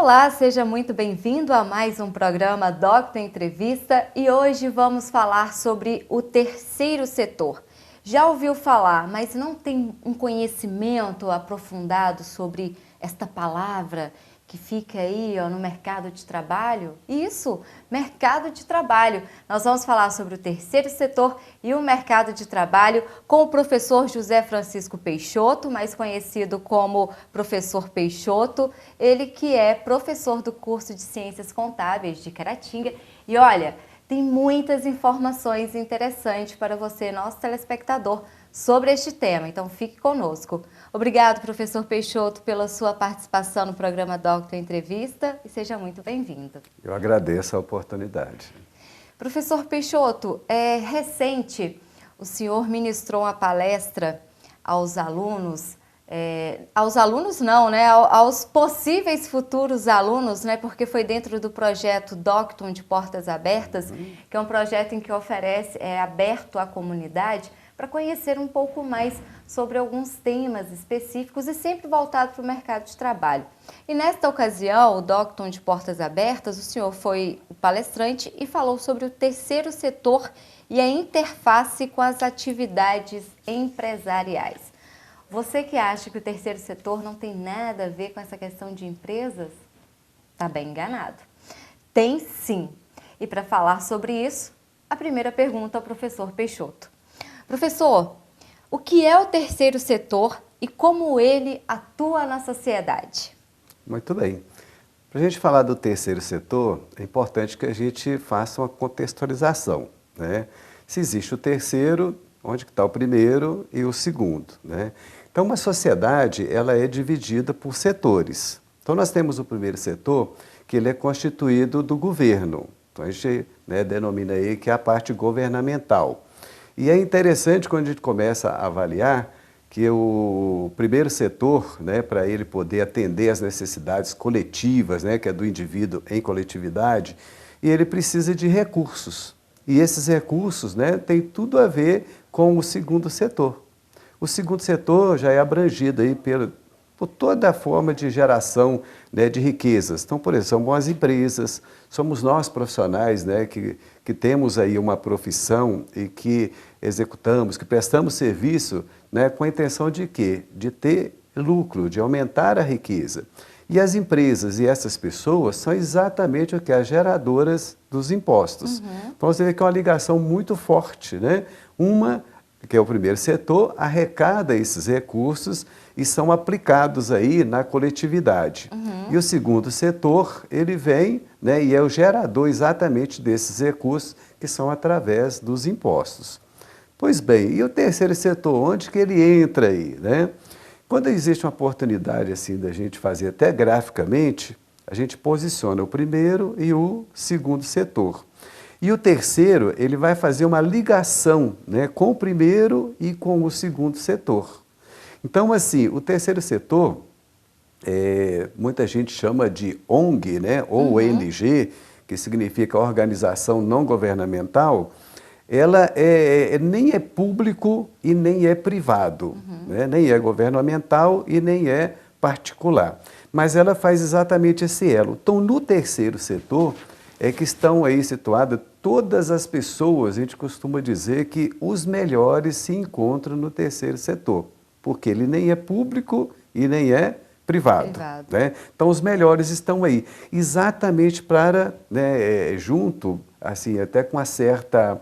Olá, seja muito bem-vindo a mais um programa Doctor Entrevista e hoje vamos falar sobre o terceiro setor. Já ouviu falar, mas não tem um conhecimento aprofundado sobre esta palavra que fica aí no mercado de trabalho? Isso, mercado de trabalho. Nós vamos falar sobre o terceiro setor e o mercado de trabalho com o professor José Francisco Peixoto, mais conhecido como Professor Peixoto, ele que é professor do curso de Ciências Contábeis de Caratinga. E olha, tem muitas informações interessantes para você, nosso telespectador, sobre este tema, então fique conosco. Obrigado, professor Peixoto, pela sua participação no programa Doctor Entrevista e seja muito bem-vindo. Eu agradeço a oportunidade. Professor Peixoto, recente o senhor ministrou uma palestra aos alunos, aos possíveis futuros alunos, né, porque foi dentro do projeto Docton de Portas Abertas, que é um projeto em que oferece, aberto à comunidade, para conhecer um pouco mais sobre alguns temas específicos e sempre voltado para o mercado de trabalho. E nesta ocasião, o Docton de Portas Abertas, o senhor foi o palestrante e falou sobre o terceiro setor e a interface com as atividades empresariais. Você que acha que o terceiro setor não tem nada a ver com essa questão de empresas, está bem enganado. Tem sim. E para falar sobre isso, a primeira pergunta ao professor Peixoto. Professor, o que é o terceiro setor e como ele atua na sociedade? Muito bem. Para a gente falar do terceiro setor, é importante que a gente faça uma contextualização, né? Se existe o terceiro, onde está o primeiro e o segundo, né? Então, uma sociedade, ela é dividida por setores. Então, nós temos o primeiro setor, que ele é constituído do governo. Então, a gente denomina aí que é a parte governamental. E é interessante quando a gente começa a avaliar que o primeiro setor, para ele poder atender às necessidades coletivas, que é do indivíduo em coletividade, e ele precisa de recursos. E esses recursos têm tudo a ver com o segundo setor. O segundo setor já é abrangido aí por toda a forma de geração de riquezas. Então, por exemplo, são as empresas, somos nós profissionais que temos aí uma profissão e que executamos, que prestamos serviço com a intenção de quê? De ter lucro, de aumentar a riqueza. E as empresas e essas pessoas são exatamente o que? As geradoras dos impostos. Então, você vê que é uma ligação muito forte, Uma, que é o primeiro setor, arrecada esses recursos e são aplicados aí na coletividade. E o segundo setor, ele vem e é o gerador exatamente desses recursos que são através dos impostos. Pois bem, e o terceiro setor, onde que ele entra aí, Quando existe uma oportunidade assim da gente fazer até graficamente, a gente posiciona o primeiro e o segundo setor. E o terceiro, ele vai fazer uma ligação com o primeiro e com o segundo setor. Então, assim, o terceiro setor, muita gente chama de ONG, ou ONG, que significa Organização Não Governamental, ela nem é público e nem é privado, nem é governamental e nem é particular. Mas ela faz exatamente esse elo. Então, no terceiro setor, é que estão aí situadas todas as pessoas, a gente costuma dizer que os melhores se encontram no terceiro setor, porque ele nem é público e nem é privado. Então, os melhores estão aí, exatamente para, junto, assim, até com uma certa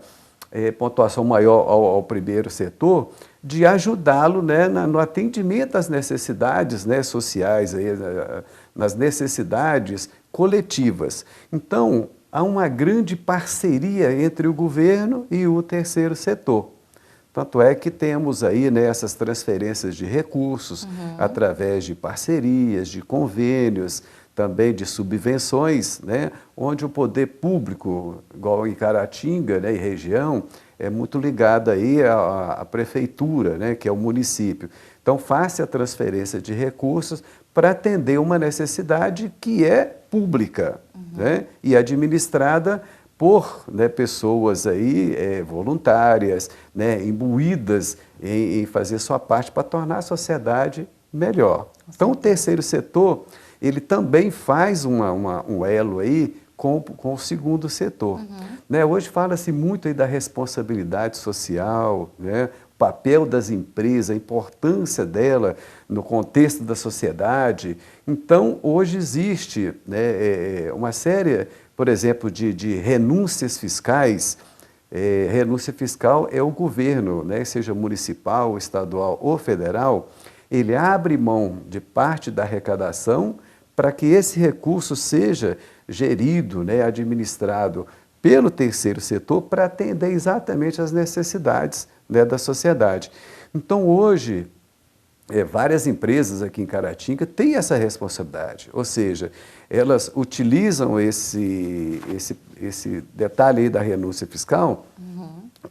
pontuação maior ao primeiro setor, de ajudá-lo no atendimento às necessidades sociais, aí, nas necessidades coletivas. Então, há uma grande parceria entre o governo e o terceiro setor. Tanto é que temos aí essas transferências de recursos através de parcerias, de convênios, também de subvenções, onde o poder público, igual em Caratinga e região, é muito ligado aí à prefeitura, que é o município. Então, faça a transferência de recursos para atender uma necessidade que é pública e administrada por pessoas aí, voluntárias, imbuídas em fazer sua parte para tornar a sociedade melhor. Então, o terceiro setor, ele também faz um elo aí com o segundo setor. Né? Hoje fala-se muito aí da responsabilidade social, né? O papel das empresas, a importância dela no contexto da sociedade. Então, hoje existe, né, uma série, por exemplo, de renúncias fiscais. Renúncia fiscal é o governo, né, seja municipal, estadual ou federal, ele abre mão de parte da arrecadação para que esse recurso seja gerido, né, administrado pelo terceiro setor para atender exatamente às necessidades, né, da sociedade. Então, hoje, várias empresas aqui em Caratinga têm essa responsabilidade, ou seja, elas utilizam esse detalhe aí da renúncia fiscal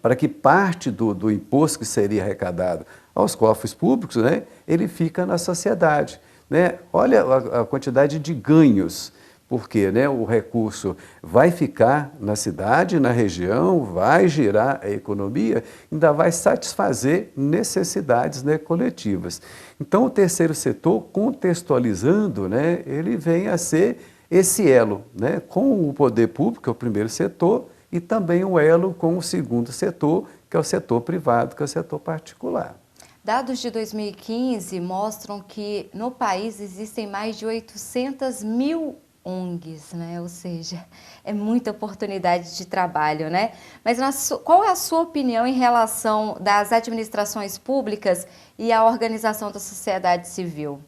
para que parte do imposto que seria arrecadado aos cofres públicos, né, ele fica na sociedade. Né? Olha a quantidade de ganhos, porque, né, o recurso vai ficar na cidade, na região, vai girar a economia, ainda vai satisfazer necessidades, né, coletivas. Então, o terceiro setor, contextualizando, né, ele vem a ser esse elo, né, com o poder público, que é o primeiro setor, e também o elo com o segundo setor, que é o setor privado, que é o setor particular. Dados de 2015 mostram que no país existem mais de 800 mil ONGs, né? Ou seja, é muita oportunidade de trabalho, né? Mas qual é a sua opinião em relação das administrações públicas e a organização da sociedade civil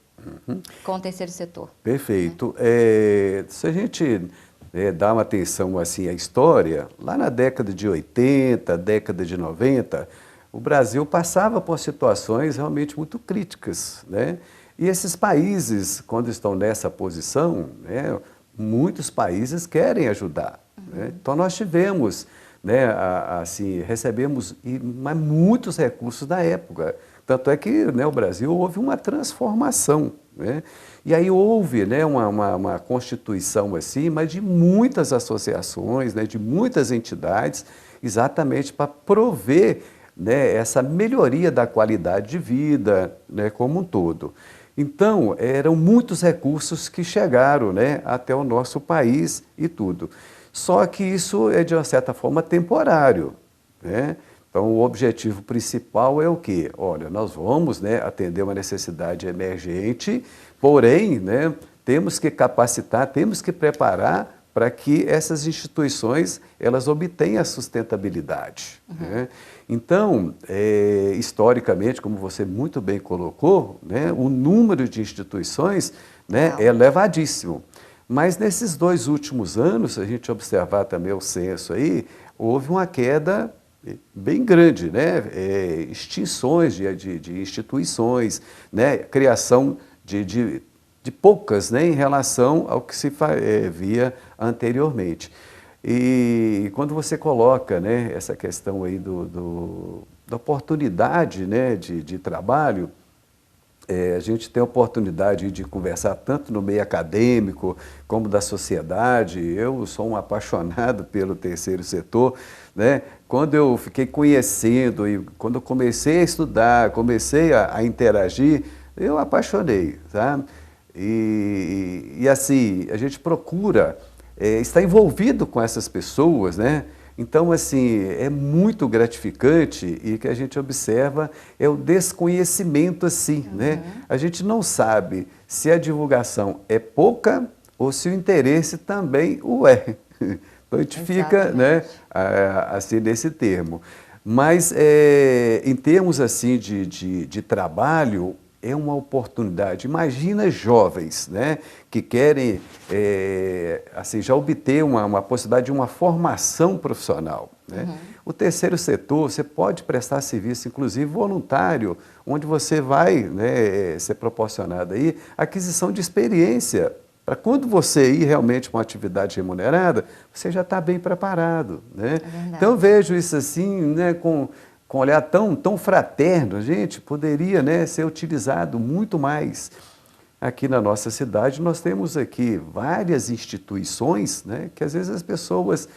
com o terceiro setor? Perfeito. Se a gente dá uma atenção assim à história, lá na década de 80, década de 90, o Brasil passava por situações realmente muito críticas, né? E esses países, quando estão nessa posição, né, muitos países querem ajudar. Né? Então, nós tivemos, né, recebemos muitos recursos na época. Tanto é que, né, o Brasil houve uma transformação. Né? E aí houve, né, uma constituição assim, mas de muitas associações, né, de muitas entidades, exatamente para prover, né, essa melhoria da qualidade de vida, né, como um todo. Então, eram muitos recursos que chegaram, né, até o nosso país e tudo. Só que isso é, de uma certa forma, temporário. Né? Então, o objetivo principal é o quê? Olha, nós vamos, né, atender uma necessidade emergente, porém, né, temos que capacitar, temos que preparar para que essas instituições elas obtenham a sustentabilidade. Né? Então, historicamente, como você muito bem colocou, né, o número de instituições, né, é elevadíssimo. Mas nesses 2 últimos anos, se a gente observar também o censo aí, houve uma queda bem grande, né? Extinções de instituições, né? Criação de poucas, né, em relação ao que se via anteriormente. E quando você coloca, né, essa questão aí da oportunidade, né, de trabalho, a gente tem a oportunidade de conversar tanto no meio acadêmico como da sociedade. Eu sou um apaixonado pelo terceiro setor, né? Quando eu fiquei conhecendo e quando eu comecei a estudar, comecei a interagir, eu apaixonei, sabe? E assim, a gente procura estar envolvido com essas pessoas, né? Então, assim, é muito gratificante e o que a gente observa é o desconhecimento, assim, né? A gente não sabe se a divulgação é pouca ou se o interesse também o é. Então, a gente fica, né, assim, nesse termo. Mas, em termos, assim, de trabalho, é uma oportunidade. Imagina jovens, né, que querem assim, já obter uma possibilidade de uma formação profissional. Né? O terceiro setor, você pode prestar serviço, inclusive voluntário, onde você vai, né, ser proporcionado aí aquisição de experiência. Para quando você ir realmente para uma atividade remunerada, você já está bem preparado. Né? Então, eu vejo isso assim, né, com um olhar tão fraterno, gente, poderia, né, ser utilizado muito mais. Aqui na nossa cidade, nós temos aqui várias instituições, né, que às vezes as pessoas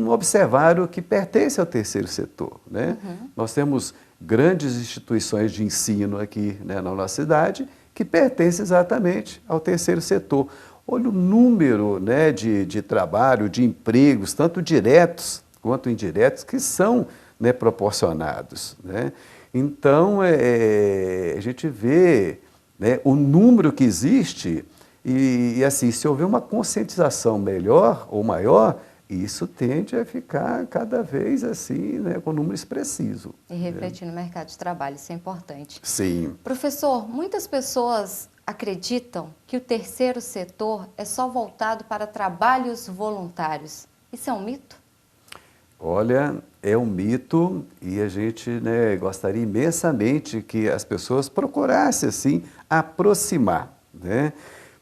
observaram que pertencem ao terceiro setor. Né? Nós temos grandes instituições de ensino aqui, né, na nossa cidade que pertence exatamente ao terceiro setor. Olha o número, né, de trabalho, de empregos, tanto diretos quanto indiretos, que são, né, proporcionados, né? Então, a gente vê, né, o número que existe e, assim, se houver uma conscientização melhor ou maior, isso tende a ficar cada vez assim, né, com um número expressivo. E refletir no mercado de trabalho, isso é importante. Sim. Professor, muitas pessoas acreditam que o terceiro setor é só voltado para trabalhos voluntários. Isso é um mito? Olha, é um mito e a gente, né, gostaria imensamente que as pessoas procurassem, assim, aproximar, né?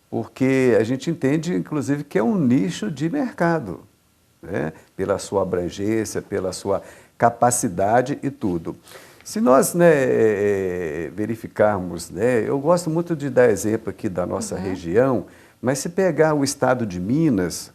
Porque a gente entende, inclusive, que é um nicho de mercado, né? Pela sua abrangência, pela sua capacidade e tudo. Se nós, né, verificarmos, né, eu gosto muito de dar exemplo aqui da nossa região, mas se pegar o estado de Minas,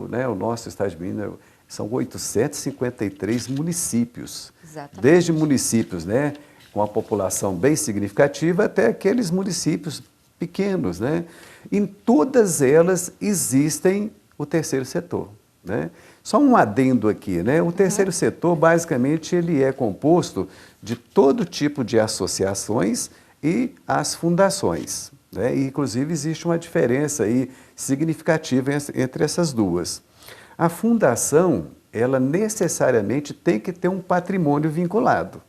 né, o nosso estado de Minas, são 853 municípios. Exatamente. Desde municípios, né, com a população bem significativa até aqueles municípios pequenos, né? Em todas elas existem o terceiro setor, né? Só um adendo aqui, né? O terceiro setor, basicamente, ele é composto de todo tipo de associações e as fundações, né? E, inclusive, existe uma diferença aí significativa entre essas duas. A fundação, ela necessariamente tem que ter um patrimônio vinculado.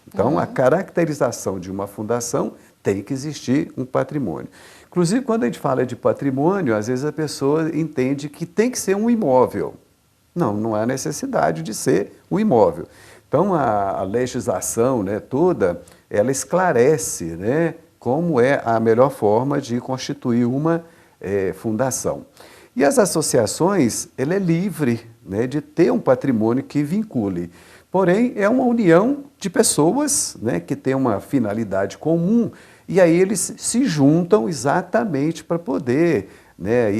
Então, a caracterização de uma fundação tem que existir um patrimônio. Inclusive, quando a gente fala de patrimônio, às vezes a pessoa entende que tem que ser um imóvel. Não, não há necessidade de ser um imóvel. Então, a legislação, né, toda, ela esclarece, né, como é a melhor forma de constituir uma fundação. E as associações, ela é livre, né, de ter um patrimônio que vincule. Porém, é uma união de pessoas, né, que têm uma finalidade comum e aí eles se juntam exatamente para poder, né,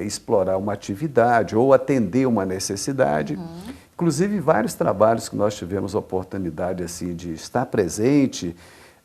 explorar uma atividade ou atender uma necessidade. Inclusive, vários trabalhos que nós tivemos a oportunidade assim, de estar presente,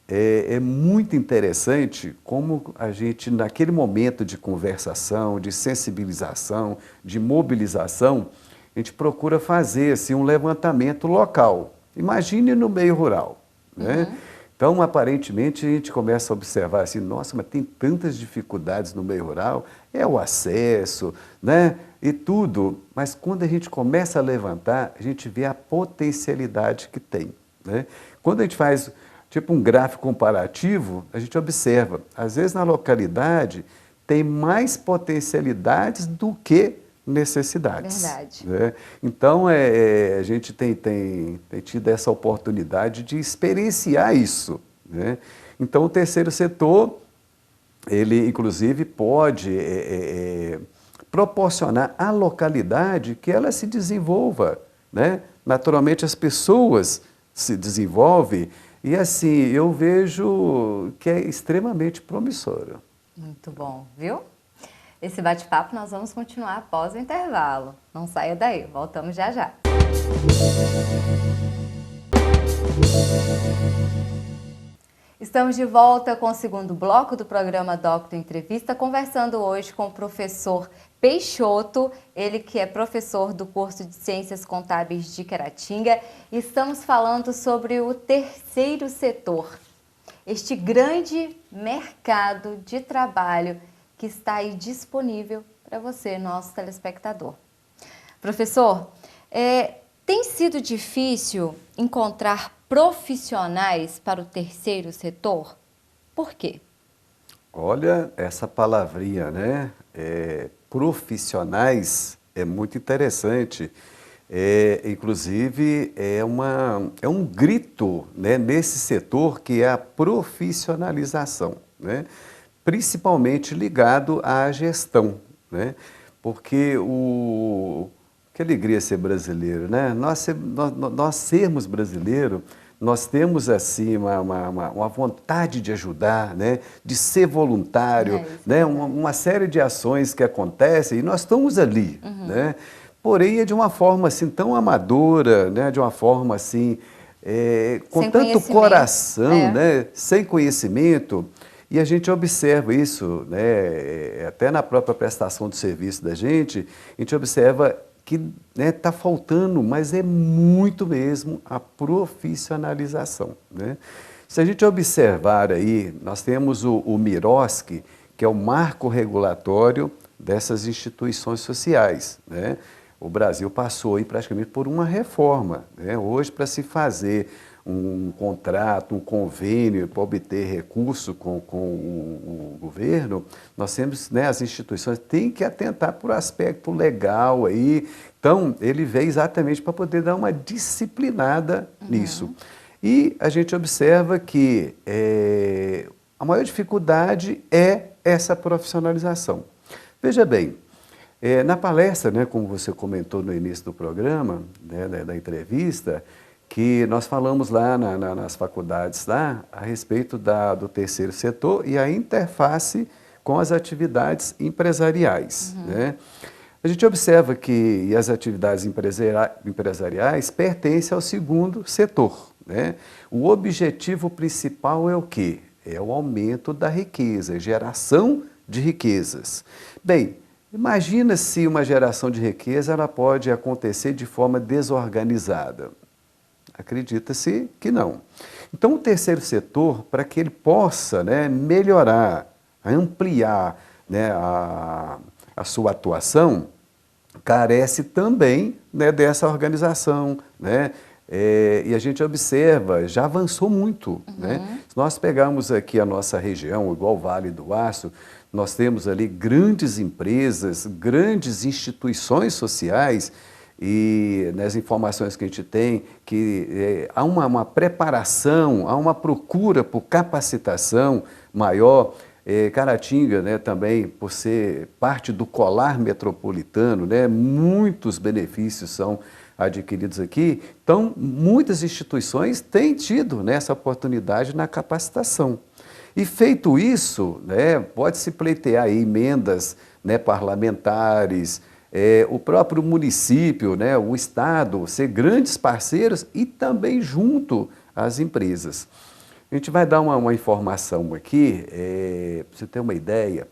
é muito interessante como a gente, naquele momento de conversação, de sensibilização, de mobilização, a gente procura fazer assim, um levantamento local. Imagine no meio rural, né? Então, aparentemente, a gente começa a observar assim, nossa, mas tem tantas dificuldades no meio rural, é o acesso, né? E tudo. Mas quando a gente começa a levantar, a gente vê a potencialidade que tem, né? Quando a gente faz tipo um gráfico comparativo, a gente observa, às vezes na localidade tem mais potencialidades do que necessidades. Verdade. Né? Então, a gente tem tido essa oportunidade de experienciar isso. Né? Então, o terceiro setor, ele inclusive pode proporcionar à localidade que ela se desenvolva. Né? Naturalmente, as pessoas se desenvolvem e, assim, eu vejo que é extremamente promissora. Muito bom, viu? Esse bate-papo nós vamos continuar após o intervalo. Não saia daí, voltamos já já. Estamos de volta com o segundo bloco do programa Doctor Entrevista, conversando hoje com o professor Peixoto, ele que é professor do curso de Ciências Contábeis de Caratinga. Estamos falando sobre o terceiro setor, este grande mercado de trabalho que está aí disponível para você, nosso telespectador. Professor, tem sido difícil encontrar profissionais para o terceiro setor? Por quê? Olha, essa palavrinha, né? Profissionais é muito interessante. Inclusive, é um grito, né, nesse setor que é a profissionalização, né? Principalmente ligado à gestão, né? Porque que alegria ser brasileiro, né? Nós sermos brasileiro, nós temos assim uma vontade de ajudar, né? De ser voluntário, né? Uma série de ações que acontecem e nós estamos ali, né? Porém, é de uma forma assim tão amadora, né? De uma forma assim, com tanto coração, né? Sem conhecimento. E a gente observa isso, né, até na própria prestação de serviço da gente, a gente observa que está faltando, mas é muito mesmo, a profissionalização, né? Se a gente observar aí, nós temos o MIROSC, que é o marco regulatório dessas instituições sociais, né? O Brasil passou aí praticamente por uma reforma, né? Hoje, para se fazer um contrato, um convênio para obter recurso com o governo, nós temos, né, as instituições têm que atentar para o aspecto legal aí. Então, ele veio exatamente para poder dar uma disciplinada nisso. E a gente observa que a maior dificuldade é essa profissionalização. Veja bem, na palestra, né, como você comentou no início do programa, né, da entrevista, que nós falamos lá nas faculdades lá, a respeito do terceiro setor e a interface com as atividades empresariais, né? A gente observa que as atividades empresariais pertencem ao segundo setor, né? O objetivo principal é o quê? É o aumento da riqueza, geração de riquezas. Bem, imagina se uma geração de riqueza ela pode acontecer de forma desorganizada. Acredita-se que não. Então, o terceiro setor, para que ele possa, né, melhorar, ampliar, né, a sua atuação, carece também, né, dessa organização, né? E a gente observa, já avançou muito, né? Se nós pegarmos aqui a nossa região, igual o Vale do Aço, nós temos ali grandes empresas, grandes instituições sociais, e nas informações que a gente tem, que há uma preparação, há uma procura por capacitação maior. Caratinga, né, também, por ser parte do colar metropolitano, né, muitos benefícios são adquiridos aqui. Então, muitas instituições têm tido, né, essa oportunidade na capacitação. E feito isso, né, pode-se pleitear aí emendas, né, parlamentares, o próprio município, né, o Estado, ser grandes parceiros e também junto às empresas. A gente vai dar uma informação aqui, para você ter uma ideia.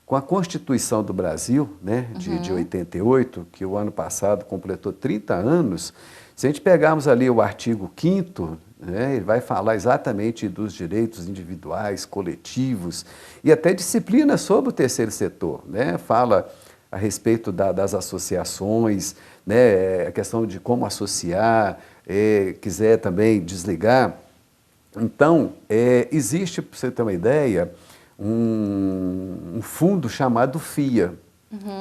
Com a Constituição do Brasil, né, de 88, que o ano passado completou 30 anos, se a gente pegarmos ali o artigo 5º, né, ele vai falar exatamente dos direitos individuais, coletivos e até disciplina sobre o terceiro setor, né, fala a respeito das associações, né, a questão de como associar, quiser também desligar. Então, existe, para você ter uma ideia, um fundo chamado FIA.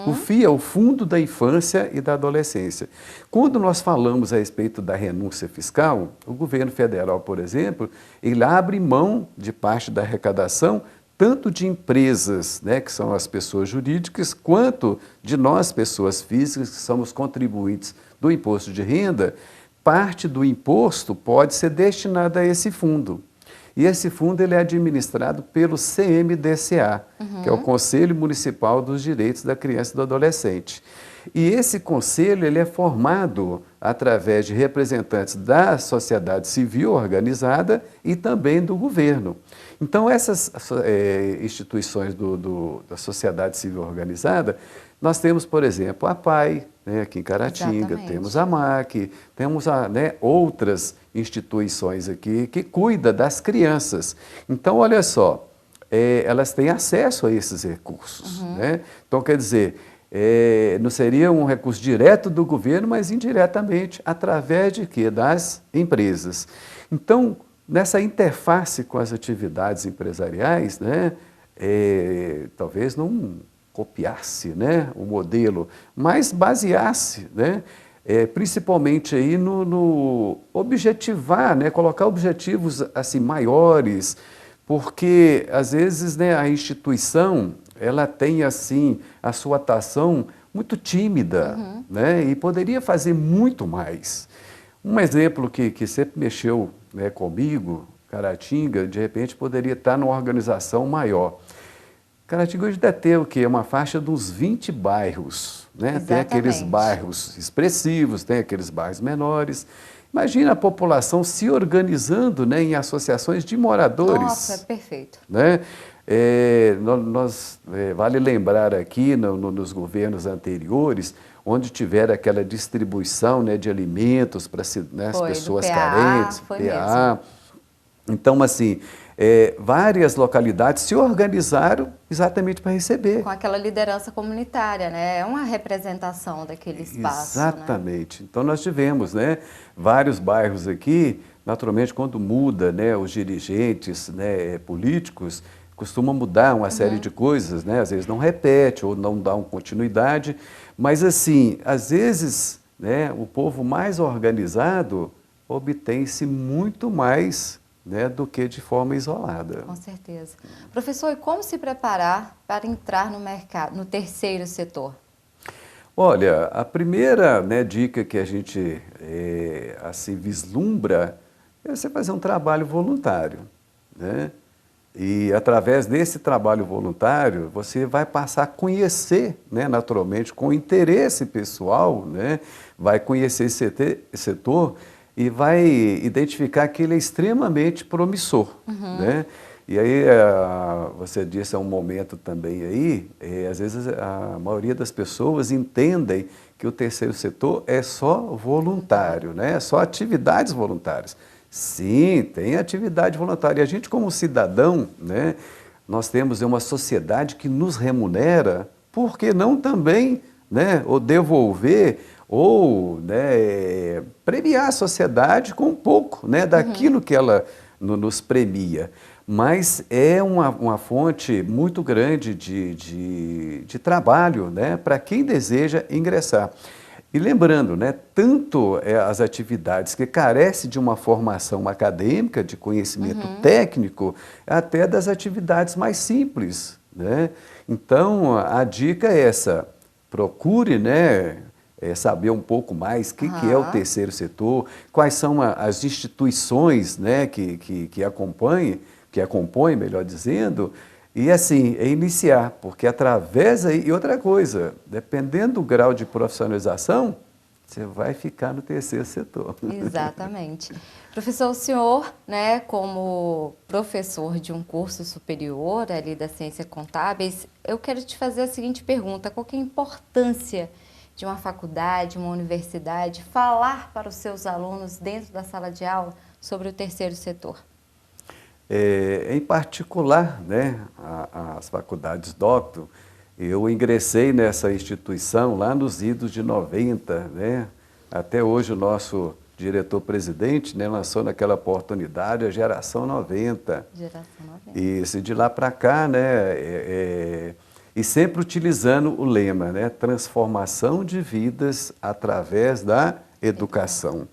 O FIA é o Fundo da Infância e da Adolescência. Quando nós falamos a respeito da renúncia fiscal, o governo federal, por exemplo, ele abre mão de parte da arrecadação tanto de empresas, né, que são as pessoas jurídicas, quanto de nós, pessoas físicas, que somos contribuintes do imposto de renda. Parte do imposto pode ser destinada a esse fundo. E esse fundo ele é administrado pelo CMDCA, que é o Conselho Municipal dos Direitos da Criança e do Adolescente. E esse conselho ele é formado através de representantes da sociedade civil organizada e também do governo. Então, essas instituições da sociedade civil organizada, nós temos, por exemplo, a PAI, né, aqui em Caratinga, exatamente. Temos a MAC, temos outras instituições aqui que cuidam das crianças. Então, olha só, elas têm acesso a esses recursos, né? Então, quer dizer, não seria um recurso direto do governo, mas indiretamente, através de quê? Das empresas. Então, nessa interface com as atividades empresariais, né, talvez não copiasse, né, o modelo, mas baseasse, né, principalmente aí no objetivar, né, colocar objetivos assim maiores, porque às vezes, né, a instituição ela tem assim a sua atuação muito tímida, né, e poderia fazer muito mais. Um exemplo que sempre mexeu, né, comigo, Caratinga, de repente poderia estar numa organização maior. Caratinga hoje deve ter o quê? Uma faixa dos 20 bairros, né? Tem aqueles bairros expressivos, tem aqueles bairros menores. Imagina a população se organizando, né, em associações de moradores. Nossa, perfeito. Né? vale lembrar aqui, nos governos anteriores, onde tiver aquela distribuição, né, de alimentos para, né, as pessoas carentes, foi PA. Então, assim, várias localidades se organizaram exatamente para receber. Com aquela liderança comunitária, né? É uma representação daquele espaço. Exatamente. Né? Então, nós tivemos, né, vários bairros aqui, naturalmente, quando muda, né, os dirigentes, né, políticos, costuma mudar uma série de coisas, né? Às vezes não repete ou não dá uma continuidade, mas assim, às vezes, né, o povo mais organizado obtém-se muito mais, né, do que de forma isolada. Com certeza. Professor, e como se preparar para entrar no mercado, no terceiro setor? Olha, a primeira, né, dica que a gente assim vislumbra é você fazer um trabalho voluntário, né? E através desse trabalho voluntário, você vai passar a conhecer, né, naturalmente, com interesse pessoal, né, vai conhecer esse setor e vai identificar que ele é extremamente promissor. Né? E aí, você disse, é um momento também aí, às vezes a maioria das pessoas entendem que o terceiro setor é só voluntário, né? Só atividades voluntárias. Sim, tem atividade voluntária. E a gente, como cidadão, né, nós temos uma sociedade que nos remunera, por que não também, né, ou devolver ou, né, premiar a sociedade com um pouco, né, daquilo que ela nos premia. Mas é uma fonte muito grande de trabalho, né, para quem deseja ingressar. E lembrando, né, tanto as atividades que carecem de uma formação acadêmica, de conhecimento técnico, até das atividades mais simples. Né? Então, a dica é essa, procure, né, saber um pouco mais o que é o terceiro setor, quais são as instituições, né, que acompanham, melhor dizendo, e assim, iniciar, porque através aí, e outra coisa, dependendo do grau de profissionalização, você vai ficar no terceiro setor. Exatamente. Professor, o senhor, né, como professor de um curso superior ali das ciências contábeis, eu quero te fazer a seguinte pergunta: qual que é a importância de uma faculdade, uma universidade, falar para os seus alunos dentro da sala de aula sobre o terceiro setor? Em particular, né, as faculdades Docton, eu ingressei nessa instituição lá nos idos de 90, né? Até hoje o nosso diretor-presidente, né, lançou naquela oportunidade a Geração 90. Geração 90. Isso, de lá para cá, né, e sempre utilizando o lema, né, transformação de vidas através da educação.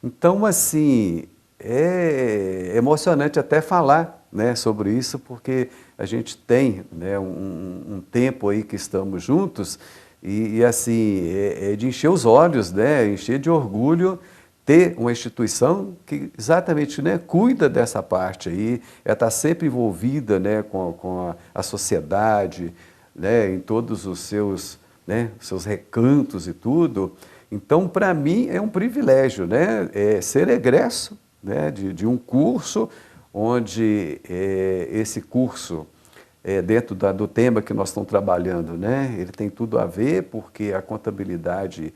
Então, assim, é emocionante até falar, né, sobre isso, porque a gente tem, né, um tempo aí que estamos juntos e assim, é de encher os olhos, né, encher de orgulho ter uma instituição que exatamente, né, cuida dessa parte aí, está sempre envolvida, né, com a sociedade, né, em todos os seus, né, seus recantos e tudo. Então, para mim, é um privilégio, né, ser egresso, né, de um curso onde esse curso, dentro do tema que nós estamos trabalhando, né, ele tem tudo a ver, porque a contabilidade,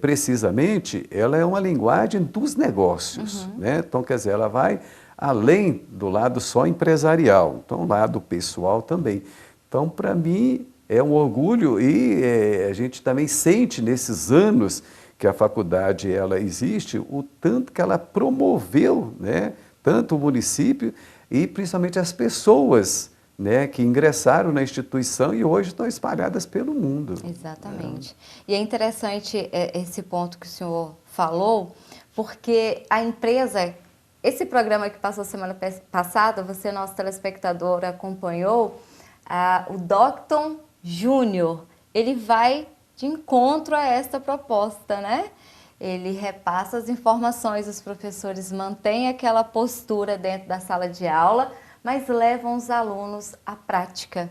precisamente, ela é uma linguagem dos negócios. Né? Então, quer dizer, ela vai além do lado só empresarial, então, o lado pessoal também. Então, para mim, é um orgulho e a gente também sente nesses anos que a faculdade ela existe, o tanto que ela promoveu, né, tanto o município e principalmente as pessoas, né, que ingressaram na instituição e hoje estão espalhadas pelo mundo. Exatamente. E é interessante esse ponto que o senhor falou, porque a empresa, esse programa que passou semana passada, você, nosso telespectador, acompanhou, o Docton Júnior, ele vai de encontro a esta proposta, né? Ele repassa as informações, os professores mantêm aquela postura dentro da sala de aula, mas levam os alunos à prática.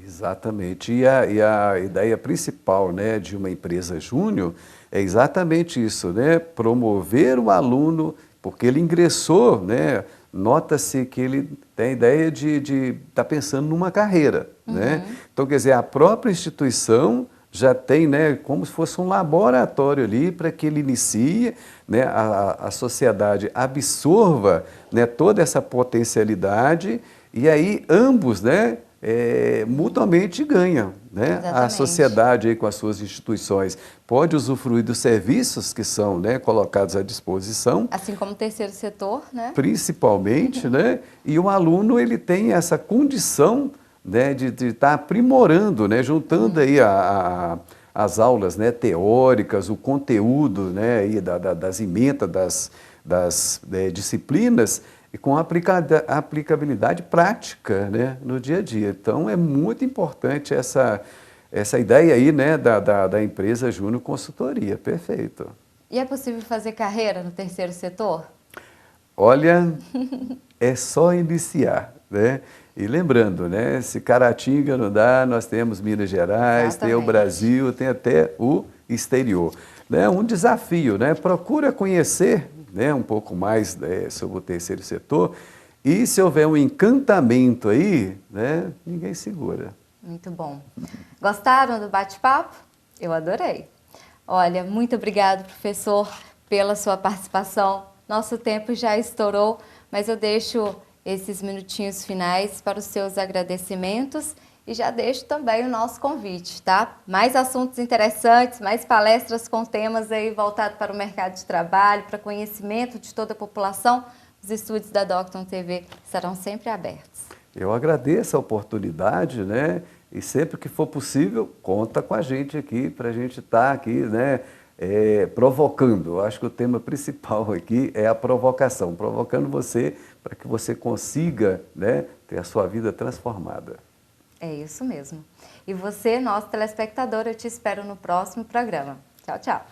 Exatamente. E a ideia principal, né, de uma empresa júnior é exatamente isso, né? Promover o aluno, porque ele ingressou, né, nota-se que ele tem a ideia de estar pensando numa carreira, né? Então, quer dizer, a própria instituição já tem, né, como se fosse um laboratório ali para que ele inicie, né, a sociedade absorva, né, toda essa potencialidade e aí ambos, né, mutuamente ganham, né? A sociedade aí com as suas instituições pode usufruir dos serviços que são, né, colocados à disposição. Assim como o terceiro setor, né? Principalmente, né? E o aluno ele tem essa condição, né, de estar aprimorando, né, juntando aí as aulas, né, teóricas, o conteúdo, né, aí das emendas, das disciplinas, e com aplicabilidade prática, né, no dia a dia. Então, é muito importante essa ideia aí, né, da empresa Júnior Consultoria. Perfeito. E é possível fazer carreira no terceiro setor? Olha, é só iniciar, né? E lembrando, né, se Caratinga não dá, nós temos Minas Gerais, Exatamente. tem o Brasil, tem até o exterior. É um desafio, né? Procura conhecer, né, um pouco mais, sobre o terceiro setor e se houver um encantamento aí, né, ninguém segura. Muito bom. Gostaram do bate-papo? Eu adorei. Olha, muito obrigado, professor, pela sua participação. Nosso tempo já estourou, mas eu deixo esses minutinhos finais para os seus agradecimentos e já deixo também o nosso convite, tá? Mais assuntos interessantes, mais palestras com temas aí voltados para o mercado de trabalho, para conhecimento de toda a população. Os estúdios da Docton TV estarão sempre abertos. Eu agradeço a oportunidade, né? E sempre que for possível, conta com a gente aqui, para a gente estar aqui, né? Provocando. Eu acho que o tema principal aqui é a provocação, provocando você para que você consiga, né, ter a sua vida transformada. É isso mesmo. E você, nosso telespectador, eu te espero no próximo programa. Tchau, tchau.